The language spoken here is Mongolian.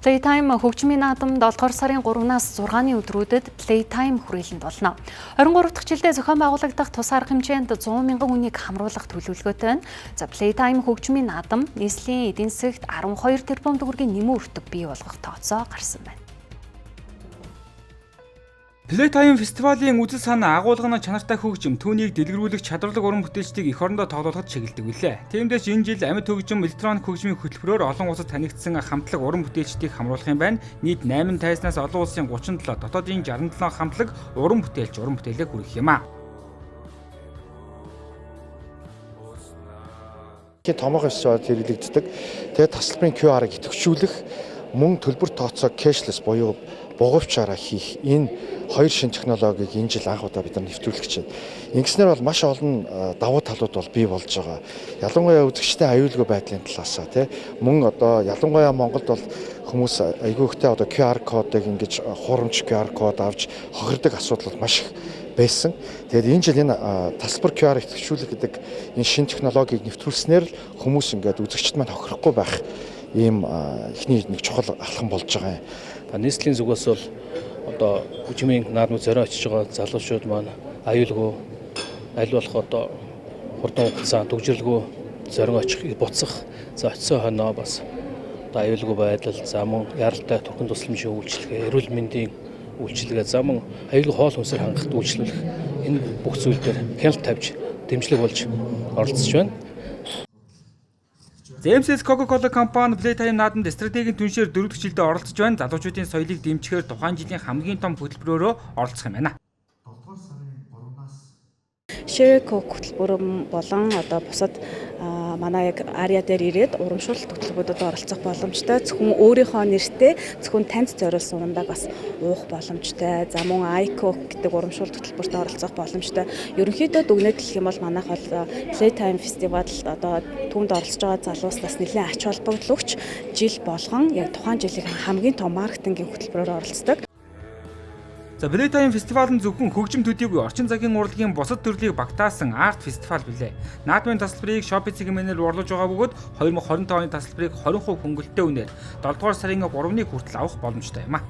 Playtime хөгжмийн наадам 7 дугаар сарын 3-наас 6-ны өдрүүдэд Playtime хүрээлэнд болно. 23 дахь жилдээ зохион байгуулагдах тус арга хэмжээнд 100 мянган хүнийг хамруулах төлөвлөгөөтэй байна. За Playtime хөгжмийн наадам нийслэлийн эдийн засагт 12 тэрбум төгрөгийн нэмэн өртөг бий болгох тооцоо гарсан байна. Playtime фестивалийн үзэл санаа агуулгын чанартай хөгжим түүнийг дэлгэрүүлэх чадварлаг уран бүтээлчдийг эх орондоо тоглоулахад чиглэдэг билээ. Тиймээс энэ жил амьд хөгжим электроник хөгжмийн хөтөлбөрөөр олон улсад танигдсан хамтлаг уран бүтээлчдийг хамруулах юм байна. Нийт 8 тайзнаас олон улсын 37, дотоодын 67 хамтлаг уран бүтээлээ хүргэх юм а. Томоохон фестивалд хэрэглэгддэг. Тэгээд тасалбарын QR-ыг идэвхжүүлэх, мөн төлбөр тооцоо cashless буюу бугуйчаараа хийх энэ хоёр шин технологиг энэ жил анх удаа бид нар нэвтрүүлэх гэж байна. Ингэснээр бол маш олон давуу талууд бол бий болж байгаа. Ялангуяа үзэгчдийн аюулгүй байдлын талаас мөн одоо ялангуяа Монголд бол хүмүүс айгүйхтэй одоо QR кодыг ингэж хуурамч QR код авч хохирдог асуудал бол маш их байсан. Тэгээд энэ жил энэ тасалбар QR идэвхжүүлэх гэдэг энэ шин технологиг нэвтрүүлснээр л хүмүүс ингээд үзэгчд маань хохирохгүй байх ийм ихний нэг чухал алхам болж байгаа юм. Нийслэлийн зүгээс бол одоо хөгжмийн наадмыг зорион очиж байгаа залуучууд маань аюулгүй аль болох одоо хурдан хугацаанд төгжрөлгүй зорион очих буцах за очисон хоноо бас одоо аюулгүй байдал за мөн яралтай төрхөн тусламжийн үйлчилгээ эрүүл мэндийн үйлчилгээ за мөн аюулгүй хоол хүнсээр хангахад үйлчлүүлэх энэ бүх зүйл дээр хяналт тавьж дэмжлэг болж оролцож байна. Зэмсэс Coca-Cola компани Playtime наадамд стратегийн түншээр 4 дахь жилдээ оролцож байна. Залуучуудын соёлыг дэмжихээр тухайн жилийн хамгийн том хөтөлбөрөөрөө оролцох юм байна. Share Coke хөтөлбөр болон одоо бусад манай яг ариа дээр ирээд урамшуулалт хөтөлбөрүүдэд оролцох боломжтой. Зөвхөн өөрийнхөө нэртэй зөвхөн танд зориулсан ундаг бас уух боломжтой. За мөн iCoke гэдэг урамшуулалт хөтөлбөрт оролцох боломжтой. Ерөнхийдөө дүгнэлт хэлэх юм бол манайх бол Playtime фестивалд одоо түүнд оролцож байгаа залууснаас нэлээд ач холбогдол өгч жил болгон яг тухайн жилийн хамгийн том маркетингийн хөтөлбөрөөр оролцдог. За Playtime фестивал нь зөвхөн хөгжим төдийгүй орчин цагийн урлагийн бусад төрлийг багтаасан арт фестивал билээ. Наадмын тасалбарыг Shopee цэгмэнээр орлож байгаа бөгөөд 2020 оны тасалбарыг 20% хөнгөлөлттэй үнээр 7 дугаар сарын 3-ны хүртэл авах боломжтой юм а.